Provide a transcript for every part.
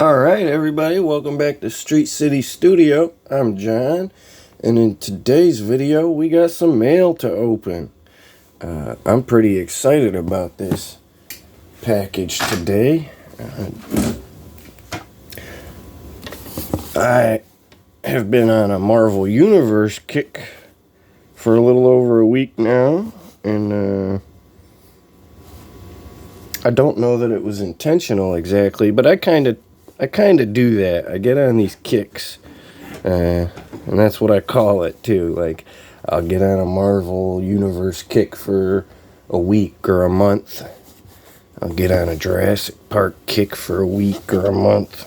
Alright everybody, welcome back to Street City Studio. I'm John, and in today's video we got some mail to open. I'm pretty excited about this package today. I have been on a Marvel Universe kick for a little over a week now, and I don't know that it was intentional exactly, but I kind of do that. I get on these kicks, and that's what I call it too. Like, I'll get on a Marvel Universe kick for a week or a month. I'll get on a Jurassic Park kick for a week or a month.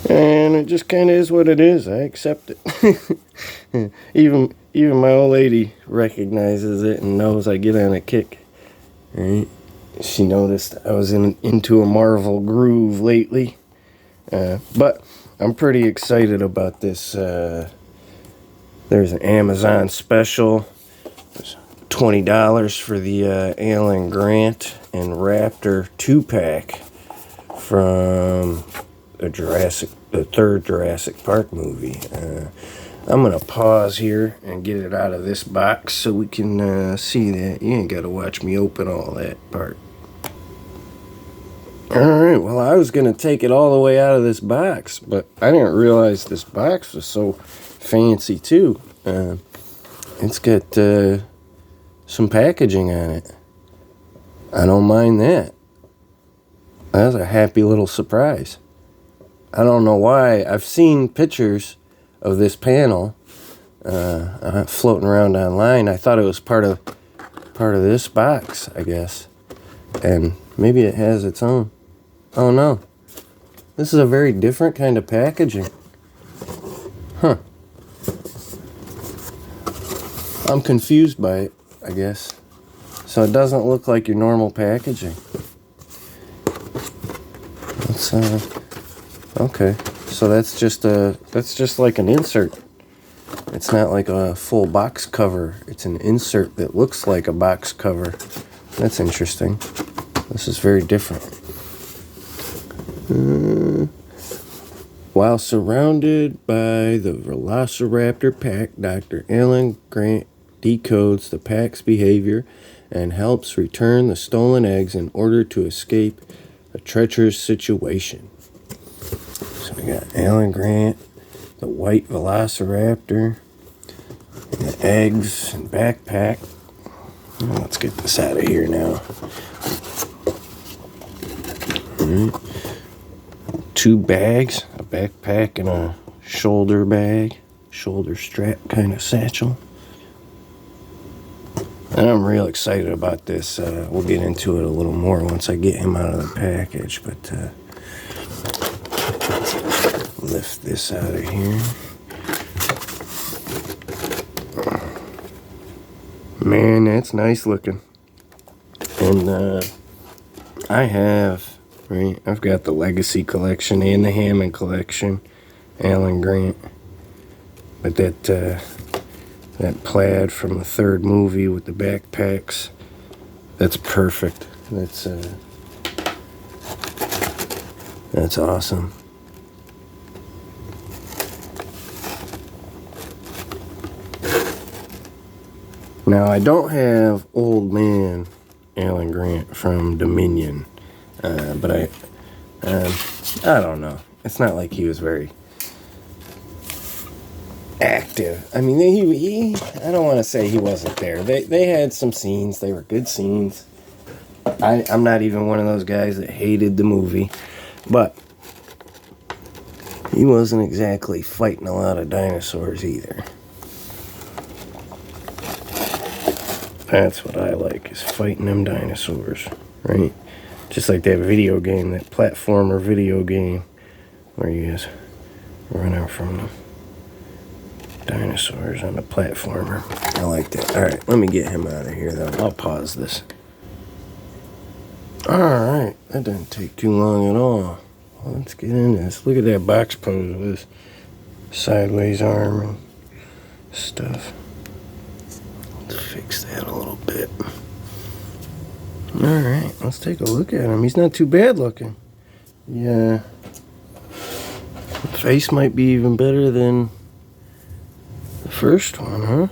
And it just kind of is what it is. I accept it. Even my old lady recognizes it and knows I get on a kick. Right? She noticed I was into a Marvel groove lately. But I'm pretty excited about this. There's an Amazon special. It's $20 for the Alan Grant and Raptor 2-pack from the third Jurassic Park movie. I'm going to pause here and get it out of this box so we can see that. You ain't got to watch me open all that part. Alright, well, I was going to take it all the way out of this box, but I didn't realize this box was so fancy, too. It's got some packaging on it. I don't mind that. That's a happy little surprise. I don't know why. I've seen pictures of this panel floating around online. I thought it was part of this box, I guess. And maybe it has its own. Oh no, this is a very different kind of packaging. Huh. I'm confused by it, I guess. So it doesn't look like your normal packaging. Let's, okay, so that's just like an insert. It's not like a full box cover. It's an insert that looks like a box cover. That's interesting. This is very different. While surrounded by the velociraptor pack, Dr. Alan Grant decodes the pack's behavior and helps return the stolen eggs in order to escape a treacherous situation. So we got Alan Grant, the white velociraptor, and the eggs and backpack. Well, let's get this out of here now. All right. 2 bags, a backpack and a shoulder strap kind of satchel. And I'm real excited about this. We'll get into it a little more once I get him out of the package, but let's lift this out of here. Man, that's nice looking. And I've got the Legacy collection and the Hammond collection, Alan Grant. But that plaid from the third movie with the backpacks, that's perfect. That's awesome. Now, I don't have old man Alan Grant from Dominion. But I don't know. It's not like he was very active. I mean, he I don't want to say he wasn't there. They had some scenes. They were good scenes. I'm not even one of those guys that hated the movie, but he wasn't exactly fighting a lot of dinosaurs either. That's what I like, is fighting them dinosaurs, right? Just like that video game, that platformer video game, where you just run out from the dinosaurs on the platformer. I like that. Alright, let me get him out of here, though. I'll pause this. Alright, that didn't take too long at all. Well, let's get in this. Look at that box pose with his sideways arm and stuff. Let's fix that a little bit. Alright, let's take a look at him. He's not too bad looking. Yeah. The face might be even better than the first one, huh?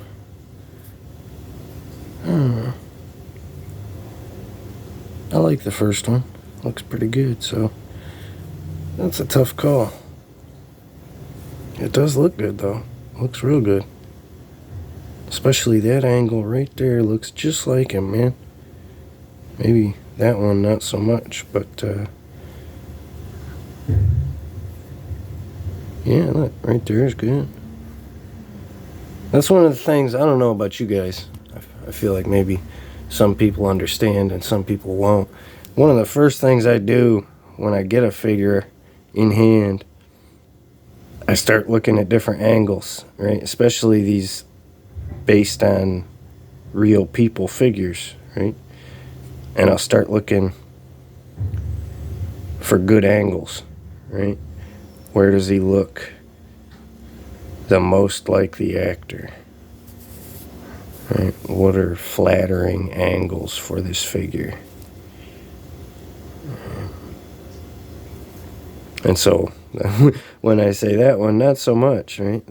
I like the first one. Looks pretty good, so that's a tough call. It does look good, though. Looks real good. Especially that angle right there looks just like him, man. Maybe that one not so much, but yeah, look, right there is good. That's one of the things, I don't know about you guys. I feel like maybe some people understand and some people won't. One of the first things I do when I get a figure in hand, I start looking at different angles, right? Especially these based on real people figures, right? And I'll start looking for good angles, right? Where does he look the most like the actor? Right? What are flattering angles for this figure? And so when I say that one, not so much, right?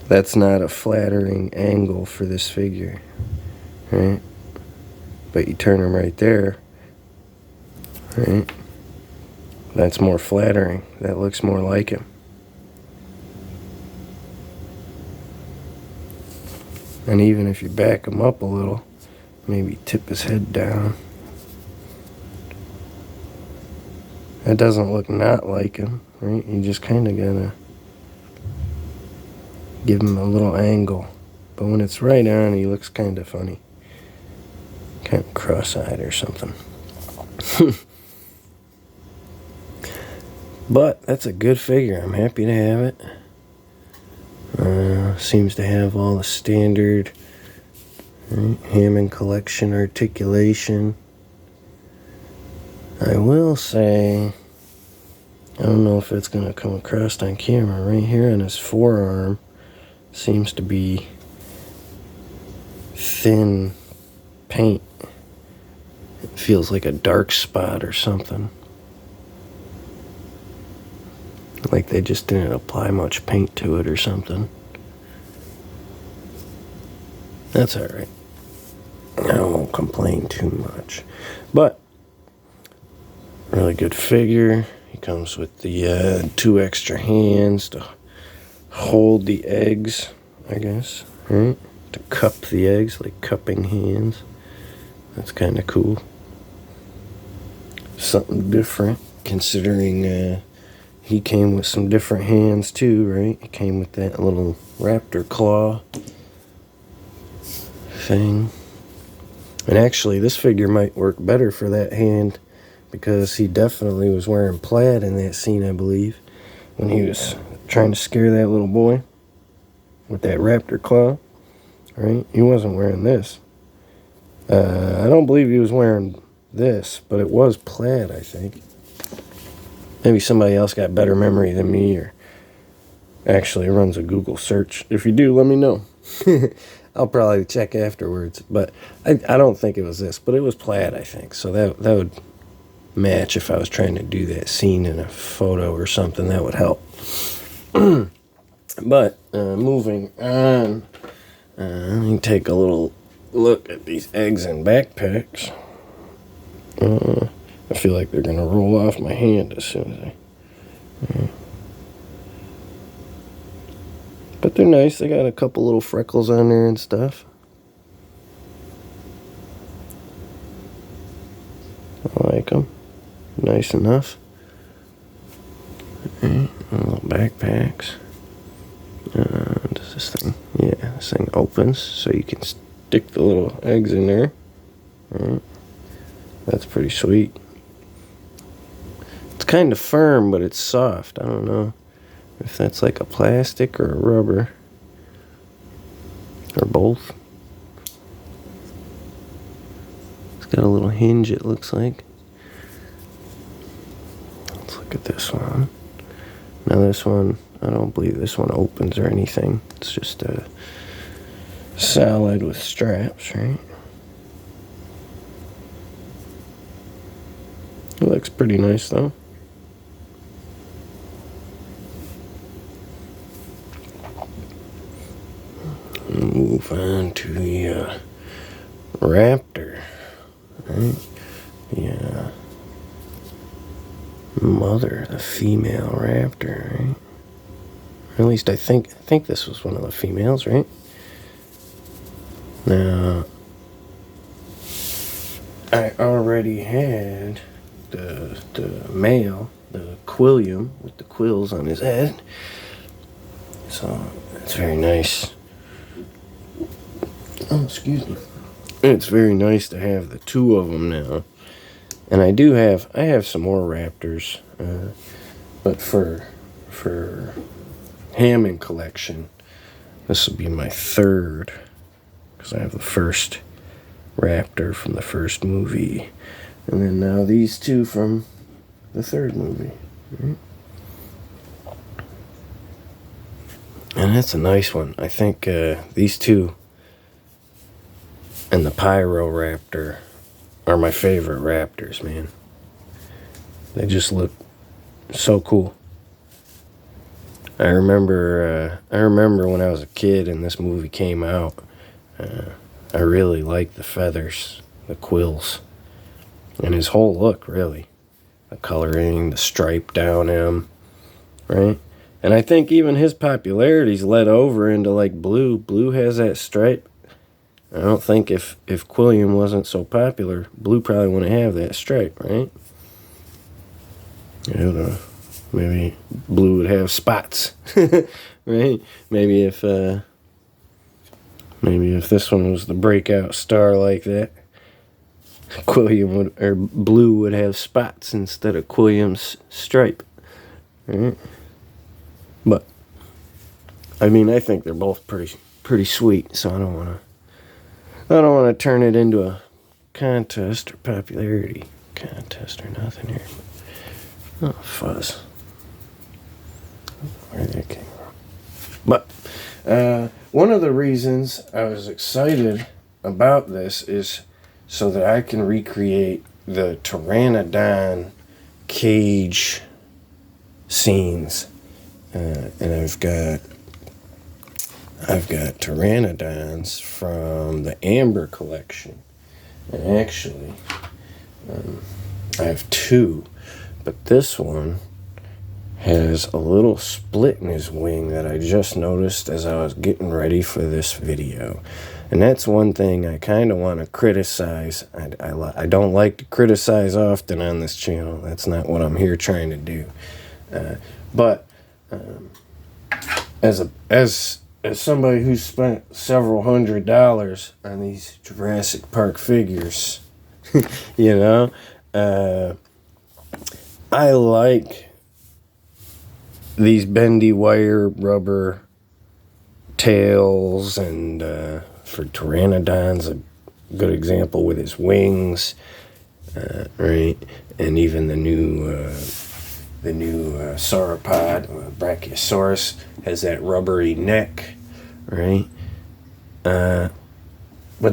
That's not a flattering angle for this figure, right? But you turn him right there, right? That's more flattering. That looks more like him. And even if you back him up a little, maybe tip his head down, that doesn't look not like him, right? You just kind of gotta give him a little angle. But when it's right on, he looks kind of funny. Kind of cross-eyed or something. But that's a good figure. I'm happy to have it. Seems to have all the standard, right, Hammond collection articulation. I will say, I don't know if it's going to come across on camera. Right here on his forearm seems to be thin paint. It feels like a dark spot or something. Like they just didn't apply much paint to it or something. That's alright. I won't complain too much. But, really good figure. He comes with the 2 extra hands to hold the eggs, I guess, right? To cup the eggs, like cupping hands. That's kind of cool. Something different, considering he came with some different hands too, right? He came with that little raptor claw thing. And actually, this figure might work better for that hand because he definitely was wearing plaid in that scene, I believe, when he was trying to scare that little boy with that raptor claw, right? He wasn't wearing this. I don't believe he was wearing this, but it was plaid, I think. Maybe somebody else got better memory than me or actually runs a Google search. If you do, let me know. I'll probably check afterwards. But I don't think it was this, but it was plaid, I think. So that would match if I was trying to do that scene in a photo or something. That would help. But moving on, let me take a little look at these eggs and backpacks. I feel like they're going to roll off my hand as soon as I... But they're nice. They got a couple little freckles on there and stuff. I like them. Nice enough. Little backpacks. Does this thing... Yeah, this thing opens so you can stick the little eggs in there. That's pretty sweet. It's kind of firm, but it's soft. I don't know if that's like a plastic or a rubber. Or both. It's got a little hinge, it looks like. Let's look at this one. Now this one, I don't believe this one opens or anything. It's just a solid with straps, right? It looks pretty nice though. Move on to the raptor, right? Yeah, mother, the female raptor, right? Or at least I think this was one of the females, right? Now, I already had the male, the quillium with the quills on his head, so it's very nice. Oh, excuse me. It's very nice to have the two of them now. And I have some more raptors, but for Hammond collection, this will be my third, because I have the first raptor from the first movie, and then now these two from the third movie. Right? And that's a nice one. I think these two and the Pyroraptor are my favorite raptors, man. They just look so cool. I remember when I was a kid and this movie came out, I really liked the feathers, the quills, and his whole look, really. The coloring, the stripe down him, right? And I think even his popularity's led over into like blue. Blue has that stripe. I don't think if Quilliam wasn't so popular, blue probably wouldn't have that stripe, right? I don't know. Maybe blue would have spots, right? Maybe if this one was the breakout star like that, blue would have spots instead of Quilliam's stripe, right? But I mean, I think they're both pretty sweet, so I don't want to turn it into a contest or popularity contest or nothing here. Oh, fuzz. Where that came from. But one of the reasons I was excited about this is so that I can recreate the Pteranodon cage scenes. And I've got Pteranodons from the Amber collection. And actually, I have two. But this one has a little split in his wing that I just noticed as I was getting ready for this video. And that's one thing I kind of want to criticize. I don't like to criticize often on this channel. That's not what I'm here trying to do. But as somebody who's spent several $100s on these Jurassic Park figures, you know, I like these bendy wire rubber tails, and for Pteranodon's a good example with his wings, right? And even the new sauropod, Brachiosaurus, has that rubbery neck, right? But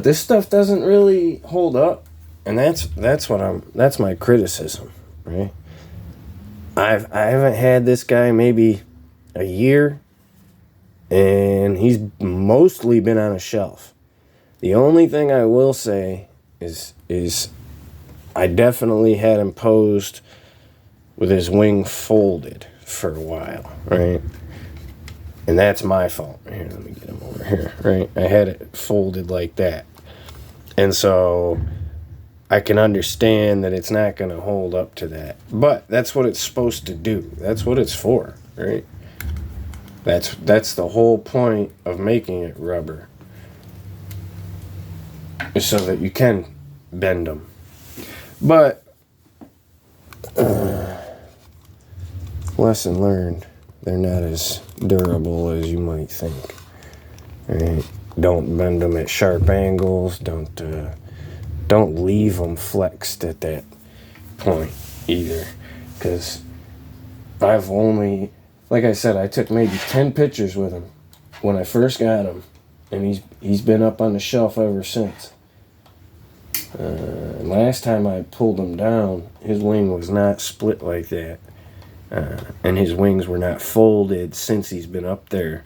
this stuff doesn't really hold up, and that's my criticism, right? I haven't had this guy maybe a year, and he's mostly been on a shelf. The only thing I will say is I definitely had him posed with his wing folded for a while, right? And that's my fault. Here, let me get him over here, right? I had it folded like that. And so I can understand that it's not going to hold up to that. But that's what it's supposed to do. That's what it's for, right? That's the whole point of making it rubber, is so that you can bend them. But lesson learned, they're not as durable as you might think. Right? Don't bend them at sharp angles. Don't leave them flexed at that point either, because I've only, like I said, I took maybe 10 pictures with him when I first got him, and he's been up on the shelf ever since. Last time I pulled him down, his wing was not split like that. And his wings were not folded since he's been up there.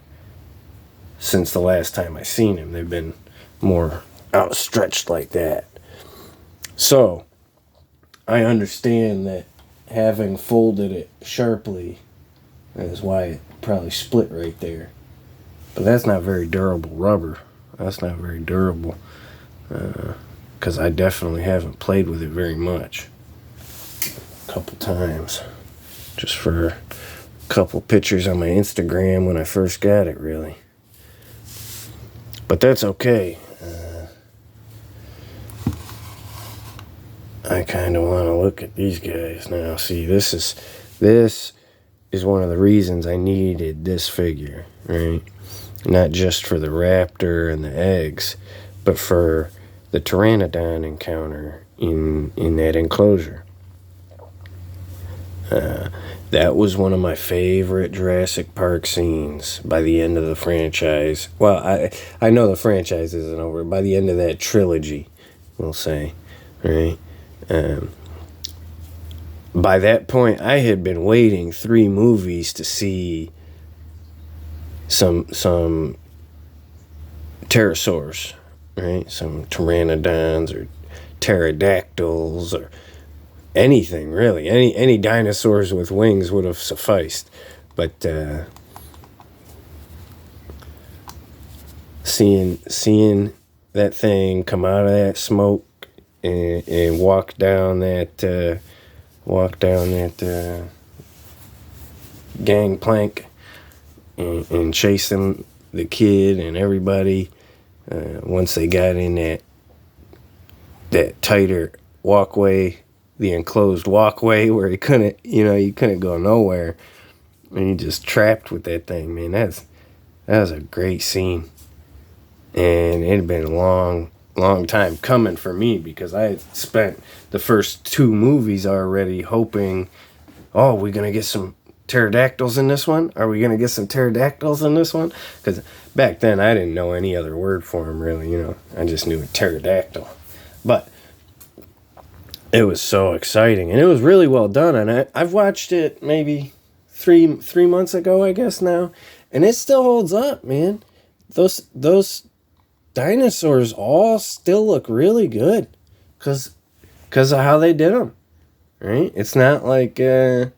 Since the last time I seen him, they've been more outstretched like that. So, I understand that having folded it sharply is why it probably split right there. But that's not very durable rubber. That's not very durable. Because I definitely haven't played with it very much. A couple times. Just for a couple pictures on my Instagram when I first got it, really. But that's okay. I kind of want to look at these guys now. See, this is one of the reasons I needed this figure, right? Not just for the raptor and the eggs, but for the pteranodon encounter in that enclosure. That was one of my favorite Jurassic Park scenes by the end of the franchise. Well, I know the franchise isn't over. By the end of that trilogy, we'll say, right? By that point, I had been waiting 3 movies to see some pterosaurs, right? Some pteranodons or pterodactyls or anything, really. Any dinosaurs with wings would have sufficed. But seeing that thing come out of that smoke and walk down that gangplank and chasing the kid and everybody once they got in that tighter walkway, the enclosed walkway where you couldn't go nowhere, and you just trapped with that thing, man. That was a great scene, and it had been a long time coming for me because I had spent the first 2 movies already hoping, oh, we're gonna get some pterodactyls in this one? Are we gonna get some pterodactyls in this one? Because back then I didn't know any other word for them, really. I just knew a pterodactyl, but it was so exciting, and it was really well done. And I've watched it maybe three months ago, I guess now, and it still holds up, man. Those dinosaurs all still look really good, cause of how they did them, right? It's not like a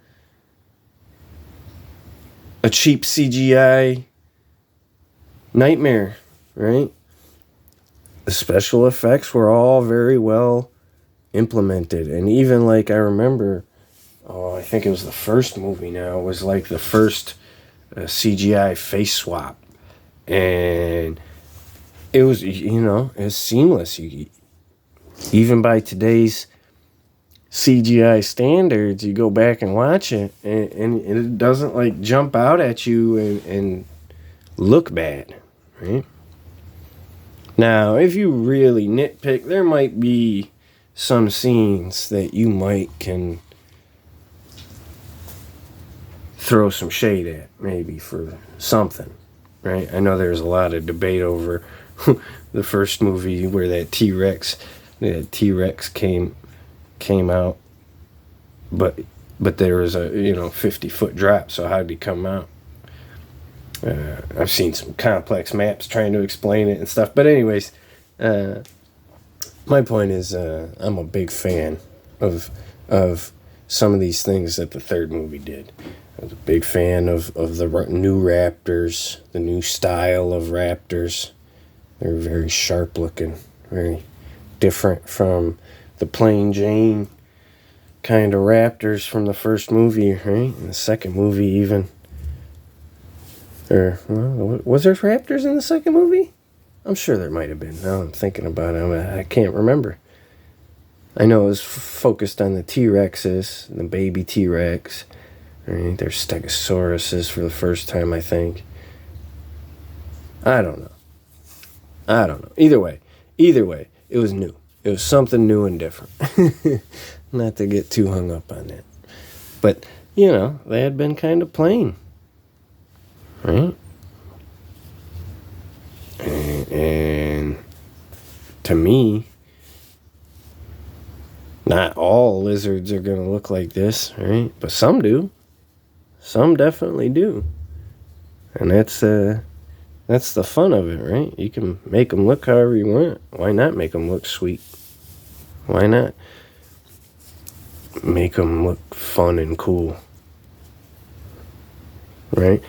cheap CGI nightmare, right? The special effects were all very well implemented, and even like I remember, I think it was the first movie now, it was like the first CGI face swap, and it was, it's seamless. Even by today's CGI standards, you go back and watch it, and it doesn't like jump out at you and look bad, right? Now, if you really nitpick, there might be some scenes that you can throw some shade at, maybe for something, right? I know there's a lot of debate over the first movie where that T-Rex came out, but there was a 50-foot drop. So how did he come out? I've seen some complex maps trying to explain it and stuff. But anyways, my point is, I'm a big fan of some of these things that the third movie did. I was a big fan of the new Raptors, the new style of Raptors. They're very sharp looking, very different from the plain Jane kind of Raptors from the first movie, right? And the second movie even. Was there Raptors in the second movie? I'm sure there might have been. Now I'm thinking about it. I can't remember. I know it was focused on the T-Rexes, the baby T-Rex. Right? There's Stegosauruses for the first time, I think. I don't know. Either way, it was new. It was something new and different. Not to get too hung up on that. But, they had been kind of plain. Right? And to me, Not all lizards are going to look like this, right? But some do. Some definitely do. And that's the fun of it, right? You can make them look however you want. Why not make them look sweet? Why not make them look fun and cool? Right?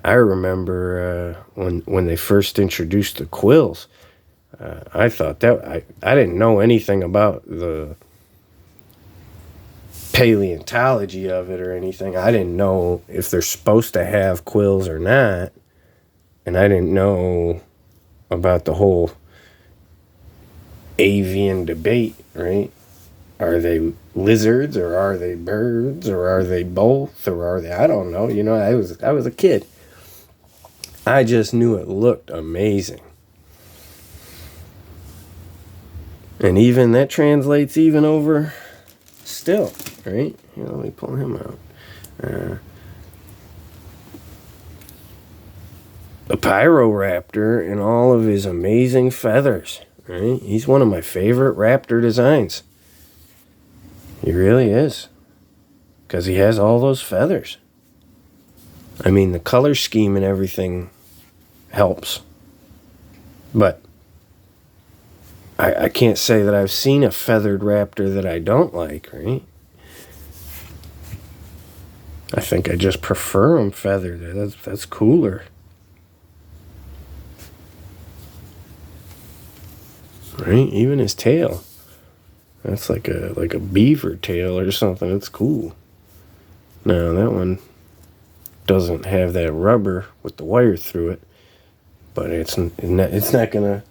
I remember when they first introduced the quills, I thought that I didn't know anything about the paleontology of it or anything. I didn't know if they're supposed to have quills or not, and I didn't know about the whole avian debate, right? Are they lizards, or are they birds, or are they both, or are they, I don't know. You know, I was a kid. I just knew it looked amazing. And even that translates even over still, right? Here, let me pull him out. The Pyroraptor and all of his amazing feathers, right? He's one of my favorite raptor designs. He really is. Because he has all those feathers. I mean, the color scheme and everything helps. But I can't say that I've seen a feathered raptor that I don't like, right? I think I just prefer them feathered. That's cooler. Right? Even his tail. That's like a beaver tail or something. It's cool. Now, that one doesn't have that rubber with the wire through it. But it's not going to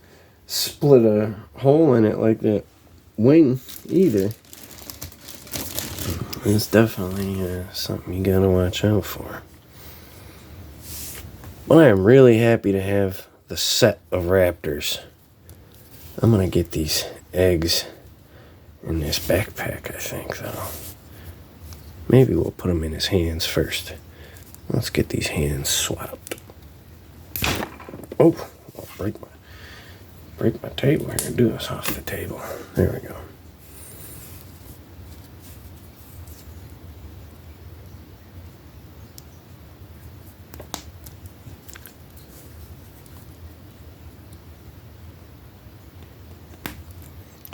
split a hole in it like that wing either. It's definitely something you got to watch out for. But I am really happy to have the set of raptors. I'm going to get these eggs in this backpack, I think, though. Maybe we'll put them in his hands first. Let's get these hands swapped. Oh, I'll break my table here. Do this off the table. There we go.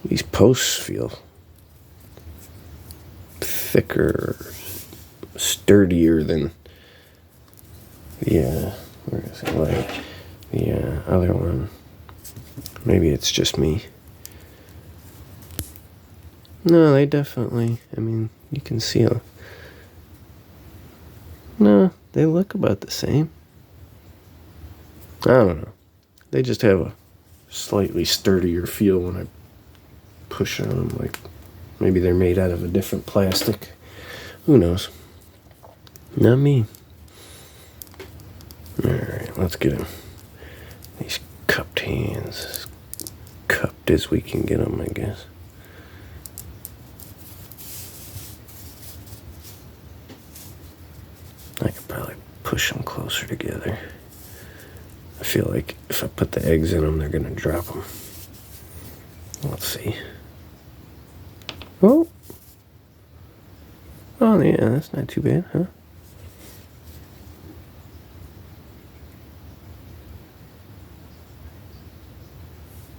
These posts feel thicker, sturdier than the where is it, like the other one. Maybe it's just me. No, they definitely, I mean, you can see no, they look about the same. I don't know. They just have a slightly sturdier feel when I push on them. Like maybe they're made out of a different plastic. Who knows? Not me. Alright, let's get him. These cupped hands. As cupped as we can get them, I guess. I could probably push them closer together. I feel like if I put the eggs in them, they're going to drop them. Let's see. Oh, yeah, that's not too bad, huh?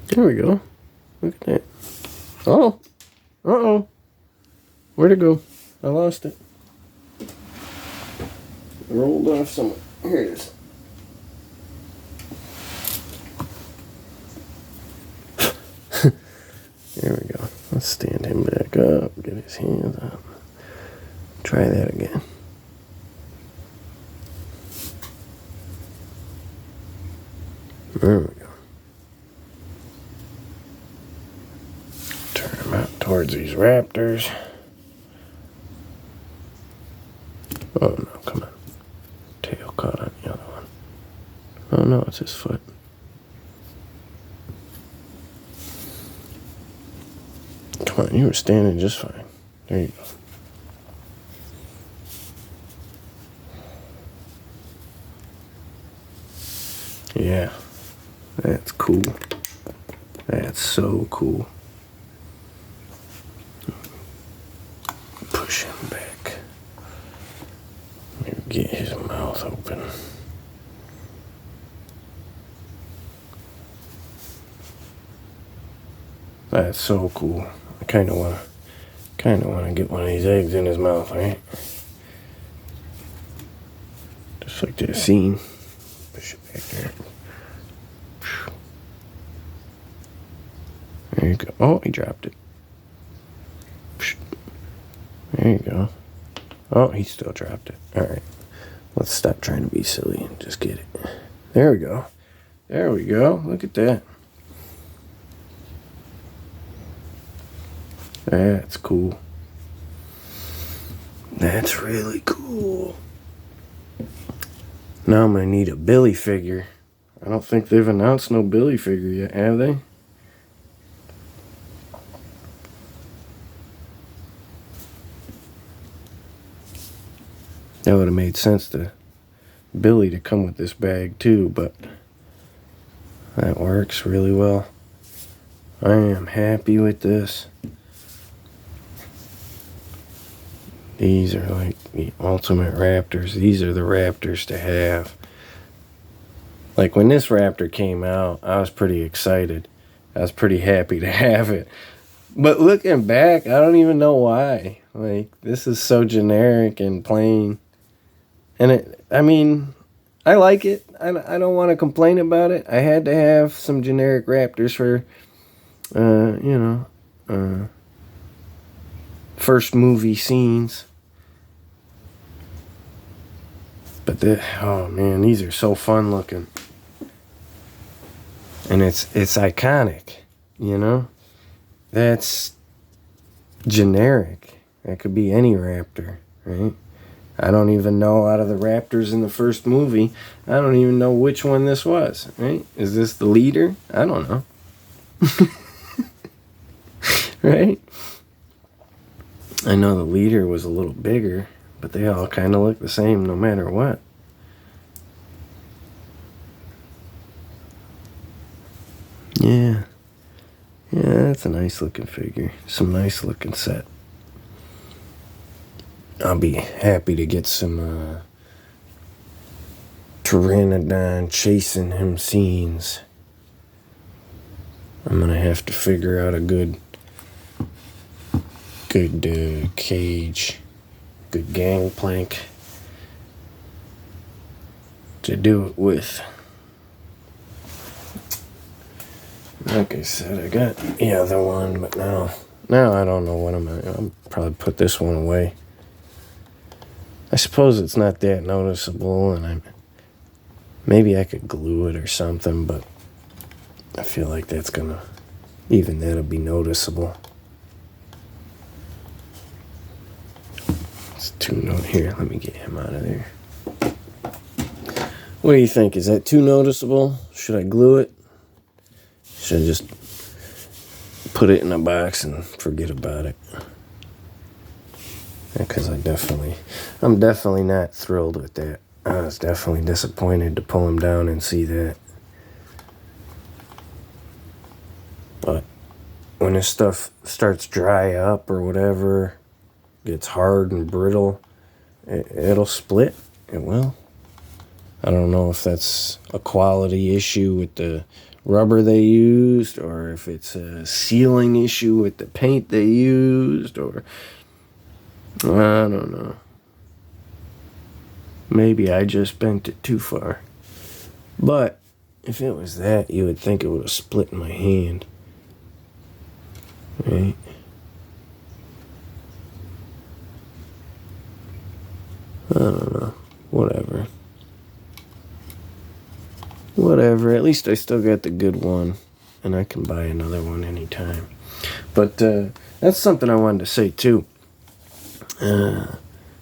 There we go. Look at that. Oh, uh-oh. Where'd it go? I lost it. It rolled off somewhere. Here it is. There we go. Let's stand him back up. Get his hands up. Try that again. There we go. Turn him out towards these raptors. Oh no, come on. Tail caught on the other one. Oh no, it's his foot. Come on, you were standing just fine. There you go. Yeah, that's cool. That's so cool. push him back. Maybe get his mouth open. That's so cool. I kind of want to get one of these eggs in his mouth, right? Just like that scene. Push it back there. There you go. Oh, he dropped it. There you go. Oh, he still dropped it. All right. Let's stop trying to be silly and just get it. There we go. There we go. Look at that. That's cool. That's really cool. Now I'm going to need a Billy figure. I don't think they've announced no Billy figure yet, have they? That would have made sense to Billy to come with this bag too, but that works really well. I am happy with this. These are like the ultimate raptors. These are the raptors to have. Like when this raptor came out, I was pretty excited. I was pretty happy to have it. But looking back, I don't even know why. Like, this is so generic and plain. And I like it. I don't want to complain about it. I had to have some generic raptors for, first movie scenes. But oh man, these are so fun looking. And it's iconic, you know? That's generic. That could be any raptor, right? I don't even know out of the raptors in the first movie, I don't even know which one this was, right? Is this the leader? I don't know. Right? I know the leader was a little bigger, but they all kind of look the same no matter what. Yeah. Yeah, that's a nice looking figure. Some nice looking set. I'll be happy to get some Pteranodon chasing him scenes. I'm gonna have to figure out a good cage, good gangplank to do it with. Like I said, I got the other one, but now I don't know what I'll probably put this one away. I suppose it's not that noticeable, and maybe I could glue it or something, but I feel like that'll be noticeable. It's too note here. Let me get him out of there. What do you think? Is that too noticeable? Should I glue it? Should I just put it in a box and forget about it? Because I'm definitely not thrilled with that. I was definitely disappointed to pull him down and see that. But when this stuff starts dry up or whatever, gets hard and brittle, it'll split. It will. I don't know if that's a quality issue with the rubber they used, or if it's a sealing issue with the paint they used, or I don't know. Maybe I just bent it too far. But if it was that, you would think it would have split in my hand. Right? I don't know. Whatever. At least I still got the good one, and I can buy another one anytime. But that's something I wanted to say too.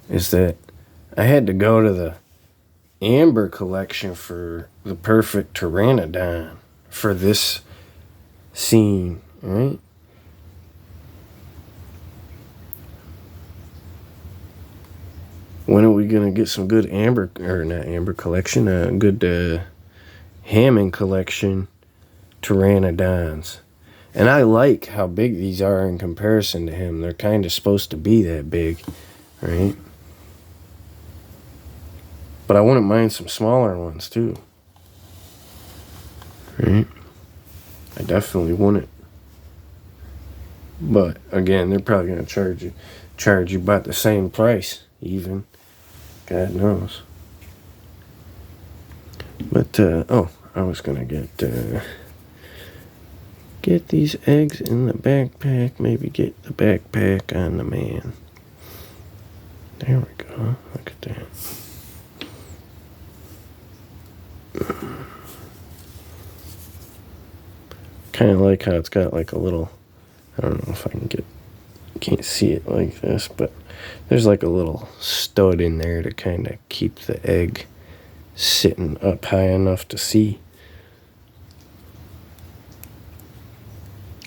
Is that I had to go to the amber collection for the perfect Pteranodon for this scene, right? When are we gonna get some good good Hammond collection Pteranodons? And I like how big these are in comparison to him. They're kind of supposed to be that big, right? But I wouldn't mind some smaller ones too. Right? I definitely wouldn't. But again, they're probably going to charge you about the same price, even. God knows. But I was going to get these eggs in the backpack. Maybe get the backpack on the man. There we go. Look at that. Kind of like how it's got like a little, I don't know if I can't see it like this, but there's like a little stud in there to kind of keep the egg sitting up high enough to see.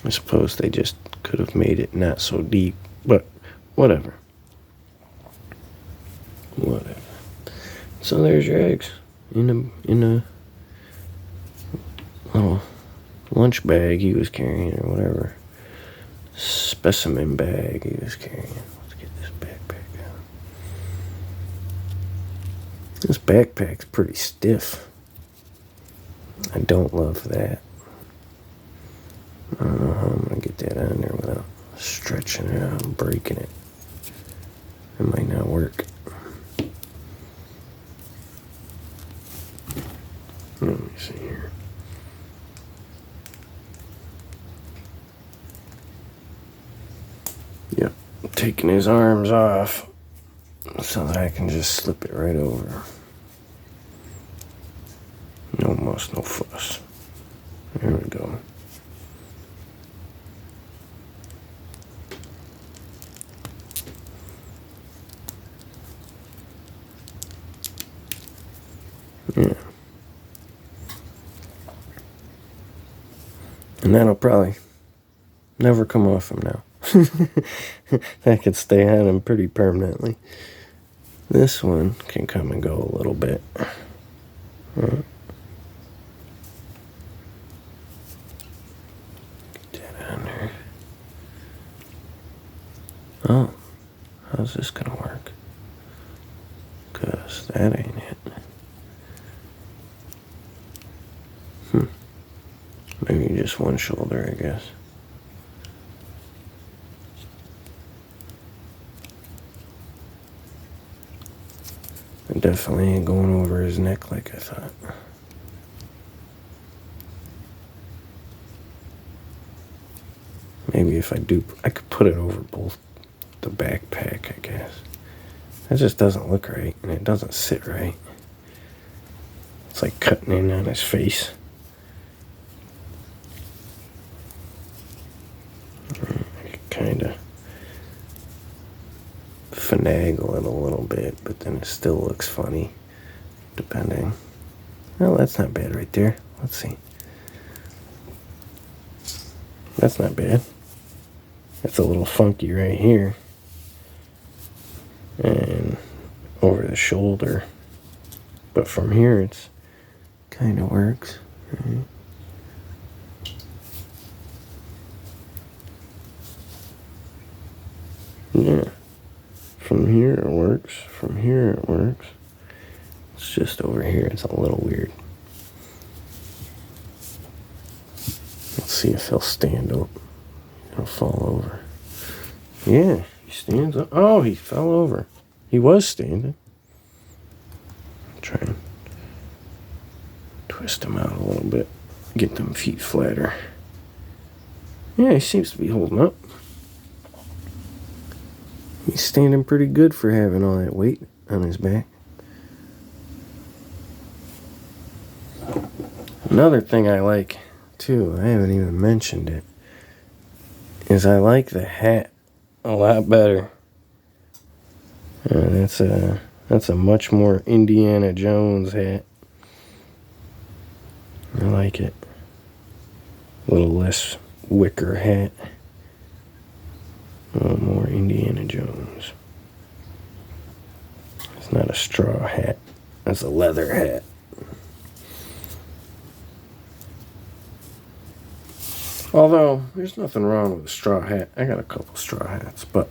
I suppose they just could have made it not so deep, but whatever. Whatever. So there's your eggs in a little lunch bag he was carrying, or whatever specimen bag he was carrying. Let's get this backpack out. This backpack's pretty stiff. I don't love that. I don't know how I'm gonna get that on there without stretching it out and breaking it. It might not work. Let me see here. Yep, taking his arms off so that I can just slip it right over. No muss, no fuss. There we go. Yeah. And that'll probably never come off him now. That could stay on him pretty permanently. This one can come and go a little bit. Get that on there. Oh, how's this gonna work? 'Cause that ain't it. Maybe just one shoulder, I guess. It definitely ain't going over his neck like I thought. Maybe if I could put it over both the backpack, I guess. That just doesn't look right, and it doesn't sit right. It's like cutting in on his face. Kind of finagle it a little bit, but then it still looks funny, depending. Well, that's not bad right there. Let's see. That's not bad. That's a little funky right here. And over the shoulder. But from here, it's kind of works. Right? Yeah. From here it works. From here it works. It's just over here. It's a little weird. Let's see if he'll stand up. He'll fall over. Yeah, he stands up. Oh, he fell over. He was standing. Try and twist him out a little bit. Get them feet flatter. Yeah, he seems to be holding up. He's standing pretty good for having all that weight on his back. Another thing I like, too, I haven't even mentioned it, is I like the hat a lot better. That's a much more Indiana Jones hat. I like it. A little less wicker hat. A little more Indiana Jones. It's not a straw hat. That's a leather hat. Although, there's nothing wrong with a straw hat. I got a couple straw hats, but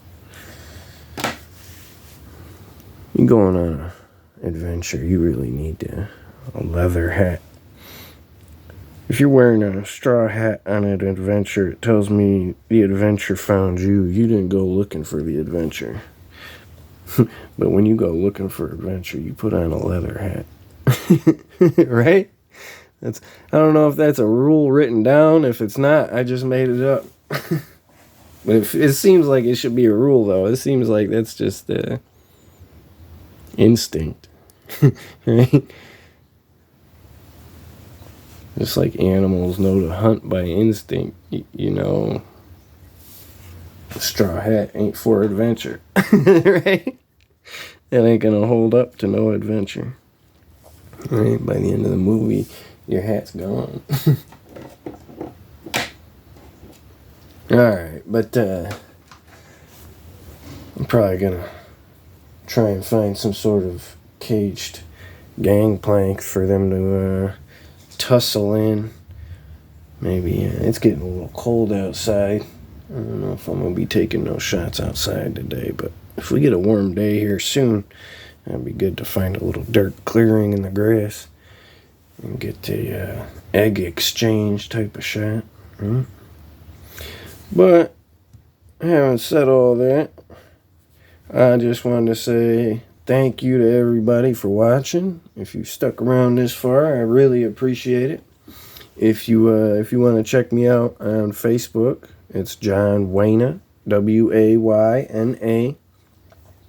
you going on an adventure, you really need a leather hat. If you're wearing a straw hat on an adventure, it tells me the adventure found you. You didn't go looking for the adventure. But when you go looking for adventure, you put on a leather hat. Right? I don't know if that's a rule written down. If it's not, I just made it up. But it seems like it should be a rule, though. It seems like that's just instinct. Right? Just like animals know to hunt by instinct, you know, a straw hat ain't for adventure. Right? It ain't gonna hold up to no adventure. Right? By the end of the movie, your hat's gone. Alright, but I'm probably gonna try and find some sort of caged gangplank for them to tussle in. Maybe it's getting a little cold outside. I don't know if I'm gonna be taking no shots outside today, but if we get a warm day here soon, that'd be good to find a little dirt clearing in the grass and get the egg exchange type of shot. But having said all that, I just wanted to say thank you to everybody for watching. If you stuck around this far, I really appreciate it. If you want to check me out on Facebook, it's John Wayna, Wayna.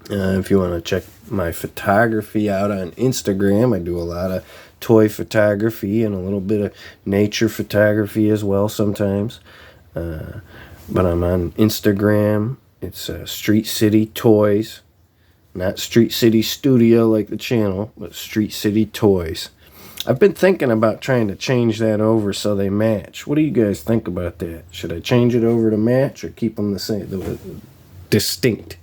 If you want to check my photography out on Instagram, I do a lot of toy photography and a little bit of nature photography as well sometimes. But I'm on Instagram. It's Street City Toys. Not Street City Studio like the channel, but Street City Toys. I've been thinking about trying to change that over so they match. What do you guys think about that? Should I change it over to match or keep them the same, distinct?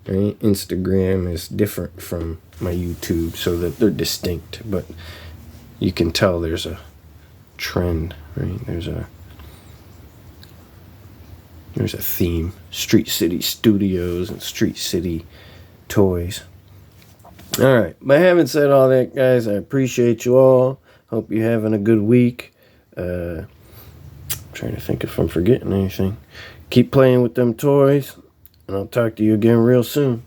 Right? Instagram is different from my YouTube so that they're distinct, but you can tell there's a trend, right? There's a theme. Street City Studios and Street City Toys. Alright, but having said all that, guys, I appreciate you all. Hope you're having a good week. Trying to think if I'm forgetting anything. Keep playing with them toys, and I'll talk to you again real soon.